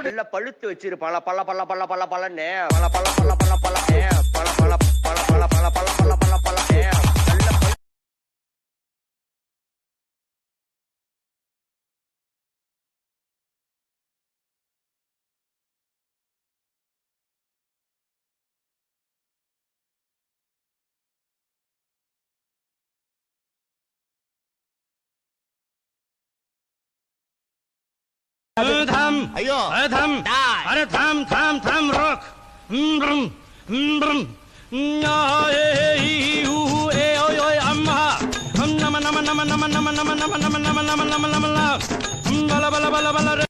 இல்ல பழுத்து வச்சிரு பல பல பல பல பல பலன்னு பல பல பல பல பல பல பல பல பல பல பல பல பல பல थाम अयो थाम अरे थाम थाम थाम रोक अम्मा नम नम नम नम नम नम नम नम नम नम नम नम बला बला बला बला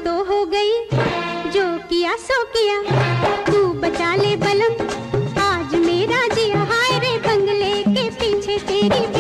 तो हो गई जो किया सो किया, तू बचा ले बलम आज मेरा जिया, हाय रे बंगले के पीछे तेरी